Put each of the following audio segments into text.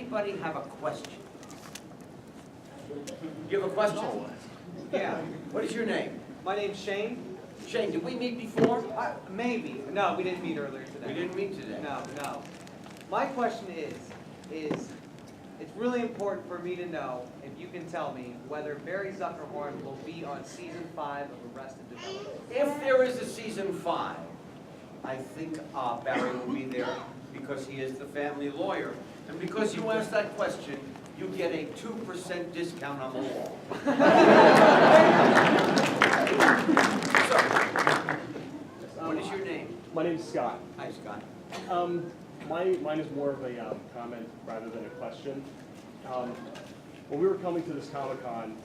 anybody have a question? You have a question? Yeah. What is your name? My name's Shane. Shane, did we meet before? Maybe. No, we didn't meet earlier today. We didn't meet today. No. My question is it's really important for me to know, if you can tell me, whether Barry Zuckerhorn will be on season 5 of Arrested Development. If there is a season 5, I think Barry will be there because he is the family lawyer. And because you asked that question, you get a 2% discount on the wall. What is your name? My name's Scott. Hi, Scott. Mine is more of a comment rather than a question. When we were coming to this Comic-Con,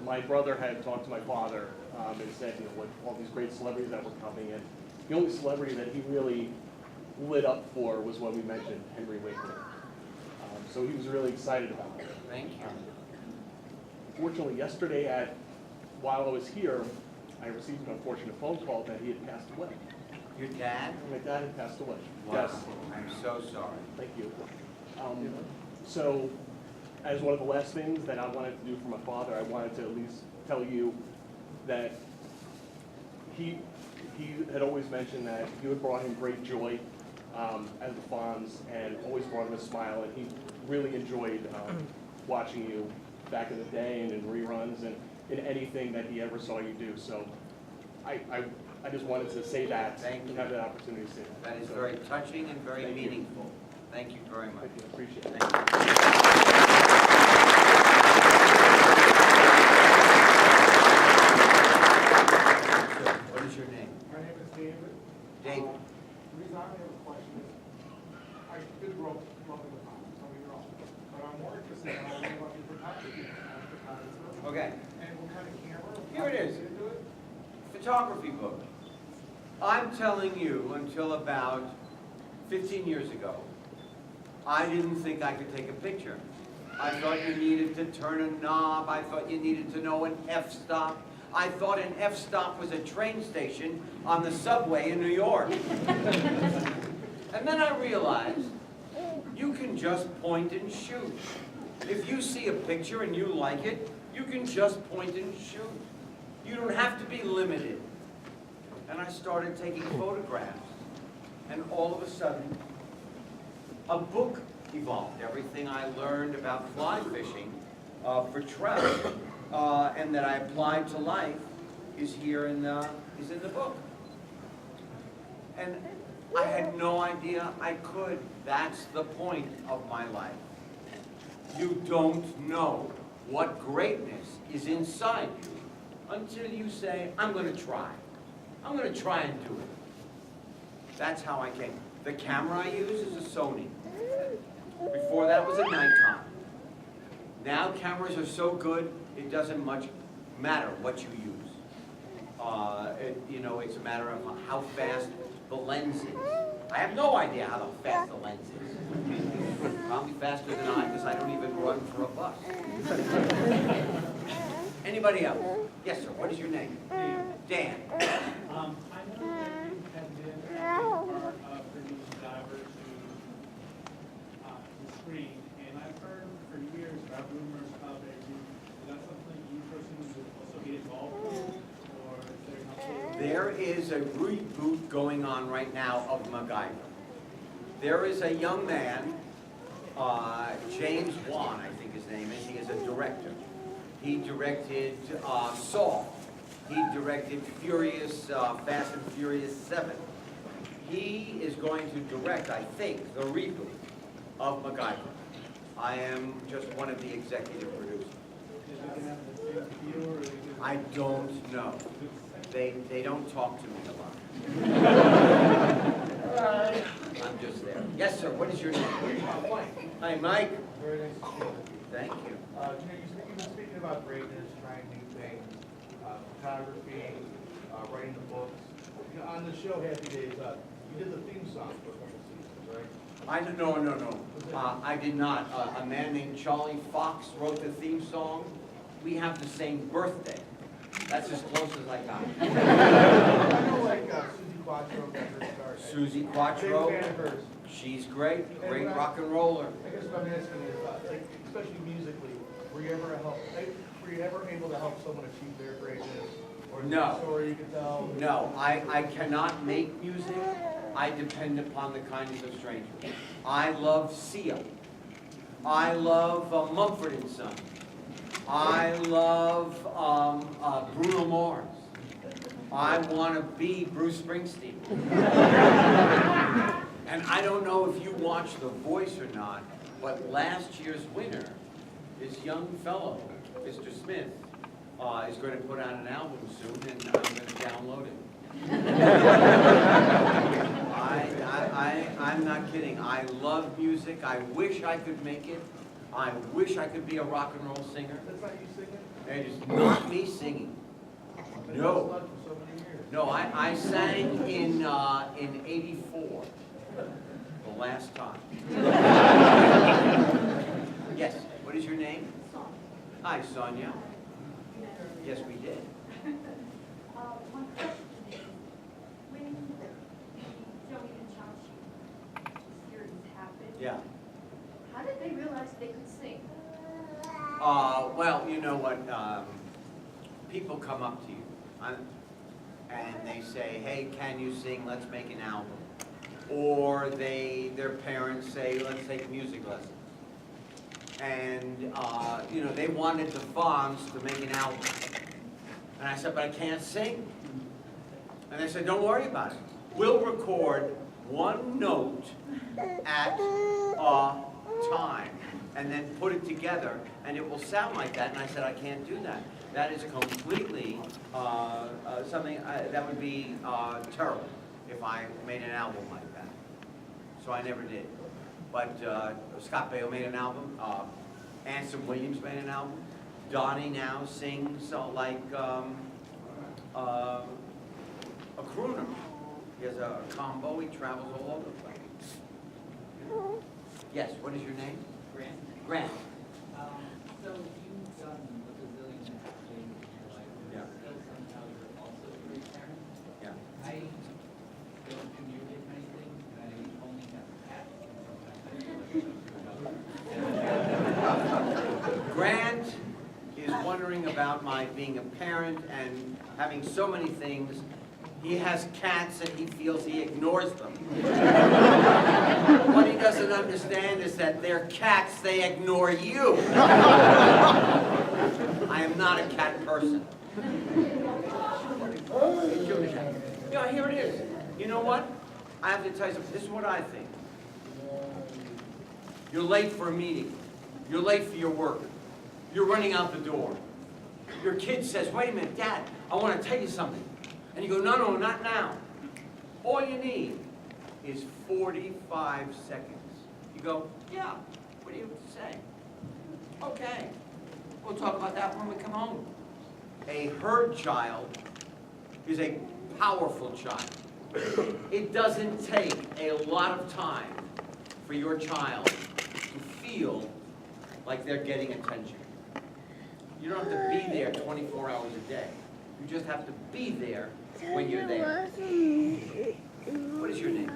my brother had talked to my father and said, what all these great celebrities that were coming in. The only celebrity that he really lit up for was when we mentioned Henry Winkler. So he was really excited about it. Thank you. Fortunately, yesterday while I was here, I received an unfortunate phone call that he had passed away. Your dad? My dad had passed away. Wow. Yes. I'm so sorry. Thank you. So, as one of the last things that I wanted to do for my father, I wanted to at least tell you that he had always mentioned that you had brought him great joy as the Fonz, and always brought him a smile, and he really enjoyed watching you back in the day and in reruns and in anything that he ever saw you do. So I just wanted to say that. Thank you. And have that opportunity to say that. That is very touching and very Thank you. meaningful. Thank you very much. Thank you. Appreciate it. Thank you. What is your name? My name is David. David. The reason I have a question is, I did grow up in the Fonz, don't get me wrong, but I'm more interested in how you want your photography. Okay. And what kind of camera? Here it is. Into it? Photography book. I'm telling you, until about 15 years ago, I didn't think I could take a picture. I thought you needed to turn a knob. I thought you needed to know an f-stop. I thought an f-stop was a train station on the subway in New York. And then I realized you can just point and shoot. If you see a picture and you like it, you can just point and shoot. You don't have to be limited. And I started taking photographs. And all of a sudden, a book evolved. Everything I learned about fly fishing for trout and that I applied to life is here in is in the book. And I had no idea I could. That's the point of my life. You don't know what greatness is inside you until you say, I'm going to try. I'm going to try and do it. That's how I came. The camera I use is a Sony. Before that was a Nikon. Now cameras are so good, it doesn't much matter what you use. It's a matter of how fast the lens is. I have no idea how fast the lens is. Probably faster than I, because I don't even run for a bus. Anybody else? Yes, sir. What is your name? Dan. I know that you have been part of bringing divers to the screen, and I've heard for years about rumors of a reboot. Is that something you personally would also get involved with, or is there nothing? There is a reboot going on right now of MacGyver. There is a young man, James Wan, I think his name is. He is a director. He directed Saw. He directed Fast and Furious 7. He is going to direct, I think, the reboot of MacGyver. I am just one of the executive producers. Is it going to have the same feel, or is it I don't know. They don't talk to me a lot. I'm just there. Yes, sir. What is your name? Hi, Mike. Very nice to see you. Thank you. You've been speaking about greatness, trying new things, photography, writing the books. On the show Happy Days, you did the theme song for a couple seasons, right? I did, no. I did not. A man named Charlie Fox wrote the theme song. We have the same birthday. That's as close as I got. I know, like Susie Quattro got her start. Susie Big Quattro. fan of hers. She's great rock and roller. I guess what I'm asking is, like, especially musically, were you ever able to help someone achieve their greatness? Or is there a story you can tell? No, I cannot make music. I depend upon the kindness of strangers. I love Sia. I love Mumford and Son. I love Bruno Mars. I want to be Bruce Springsteen. And I don't know if you watched The Voice or not, but last year's winner, this young fellow, Mr. Smith, is going to put out an album soon, and I'm going to download it. I'm not kidding. I love music. I wish I could make it. I wish I could be a rock and roll singer. That's not you singing? It is not me singing. No. No, I sang in '84, the last time. Yes, what is your name? Hi, Sonia. Yes, we did. One question is, when Joey and Chachi series happened, Yeah. how did they realize they could sing? Well, you know what? People come up to you and they say, "Hey, can you sing? Let's make an album." Or their parents say, "Let's take music lessons." And you know, they wanted the Fonz to make an album. And I said, "But I can't sing." And they said, "Don't worry about it. We'll record one note at a time and then put it together and it will sound like that." And I said, "I can't do that. That is completely something that would be terrible if I made an album like that." So I never did. But Scott Baio made an album. Anson Williams made an album. Donnie now sings like a crooner. He has a combo. He travels all over the place. Yes, what is your name? Grant. Grant. So you've done a bazillion things in your life, Yeah. but still somehow you're also a great parent. Yeah. I don't do nearly as many things, and I only have a cat, and sometimes I feel like I'm Grant is wondering about my being a parent and having so many things. He has cats and he feels he ignores them. What he doesn't understand is that they're cats, they ignore you. I am not a cat person. Yeah, here it is. You know what? I have to tell you something. This is what I think. You're late for a meeting. You're late for your work. You're running out the door. Your kid says, "Wait a minute, Dad, I want to tell you something." And you go, "No, not now." All you need is 45 seconds. You go, "Yeah, what do you say?" "Okay, we'll talk about that when we come home." A herd child is a powerful child. It doesn't take a lot of time for your child to feel like they're getting attention. You don't have to be there 24 hours a day. You just have to be there when you're there. What is your name?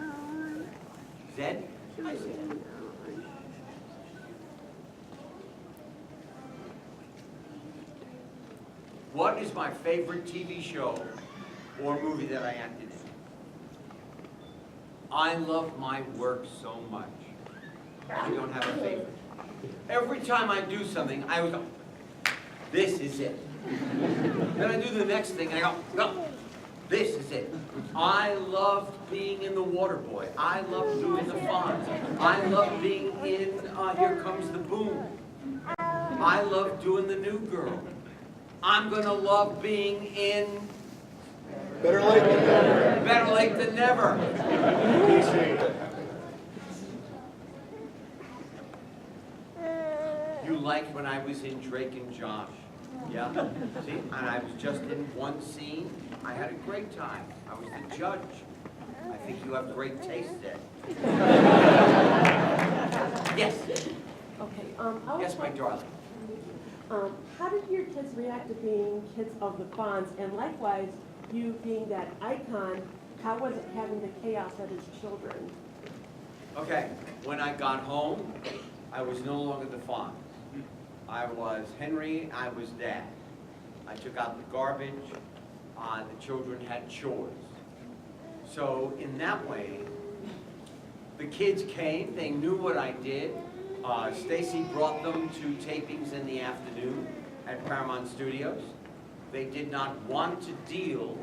Zed? Hi, Zed. What is my favorite TV show or movie that I acted in? I love my work so much. I don't have a favorite. Every time I do something, I would go, "This is it." Then I do the next thing, and I go, "No, this is it." I loved being in The Waterboy. I loved doing the Fonz. I loved being in Here Comes the Boom. I loved doing The New Girl. I'm going to love being in Better late than never. Better Late Than Never. You liked when I was in Drake and Josh. Yeah? See? And I was just in one scene. I had a great time. I was the judge. I think you have great taste, Ed. Yes. Okay. Yes, my darling. How did your kids react to being kids of the Fonz? And likewise, you being that icon, how was it having the chaos that is children? Okay, when I got home, I was no longer the Fonz. I was Henry, I was Dad. I took out the garbage, the children had chores. So in that way, the kids came, they knew what I did. Stacy brought them to tapings in the afternoon at Paramount Studios. They did not want to deal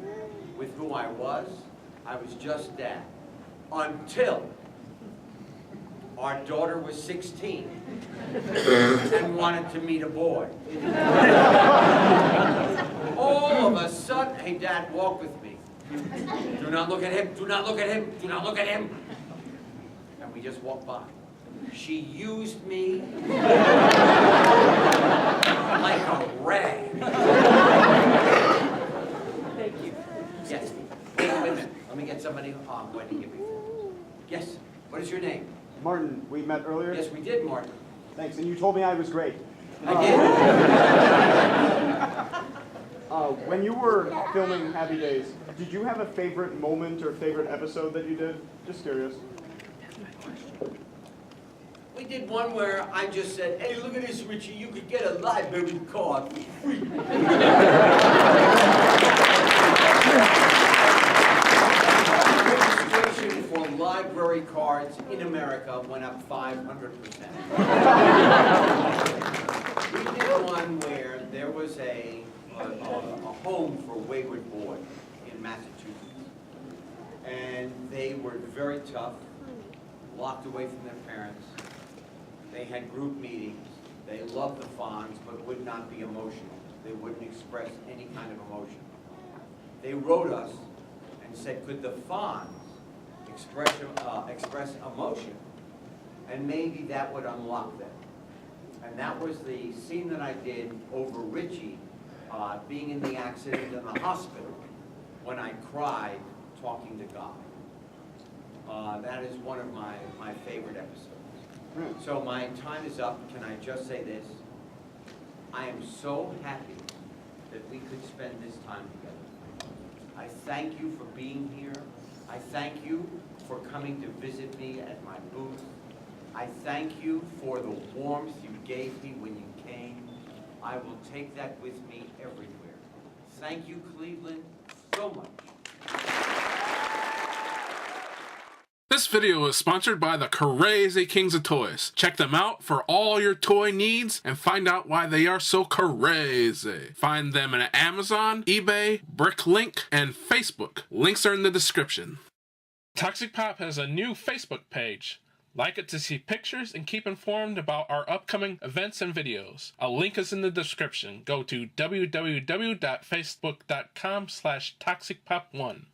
with who I was. I was just Dad. Until our daughter was 16 and wanted to meet a boy. All of a sudden, hey Dad, walk with me. Do not look at him, do not look at him, do not look at him. And we just walked by. She used me like a rag. Thank you. Yes. Wait a minute. Let me get somebody going to give me. Yes. What is your name? Martin, we met earlier? Yes, we did, Martin. Thanks, and you told me I was great. I did. When you were filming Happy Days, did you have a favorite moment or favorite episode that you did? Just curious. We did one where I just said, hey, look at this, Richie, you could get a library card for free. Registration for library cards in America went up 500%. We did one where there was a home for wayward boys in Massachusetts. And they were very tough, locked away from their parents. They had group meetings. They loved the Fonz, but would not be emotional. They wouldn't express any kind of emotion. They wrote us and said, could the Fonz express emotion? And maybe that would unlock them. And that was the scene that I did over Richie being in the accident in the hospital when I cried talking to God. That is one of my favorite episodes. So my time is up. Can I just say this? I am so happy that we could spend this time together. I thank you for being here. I thank you for coming to visit me at my booth. I thank you for the warmth you gave me when you came. I will take that with me everywhere. Thank you, Cleveland, so much. This video is sponsored by the Crazy Kings of Toys. Check them out for all your toy needs and find out why they are so crazy. Find them on Amazon, eBay, Bricklink, and Facebook. Links are in the description. Toxic Pop has a new Facebook page. Like it to see pictures and keep informed about our upcoming events and videos. A link is in the description. Go to www.facebook.com/toxicpop1.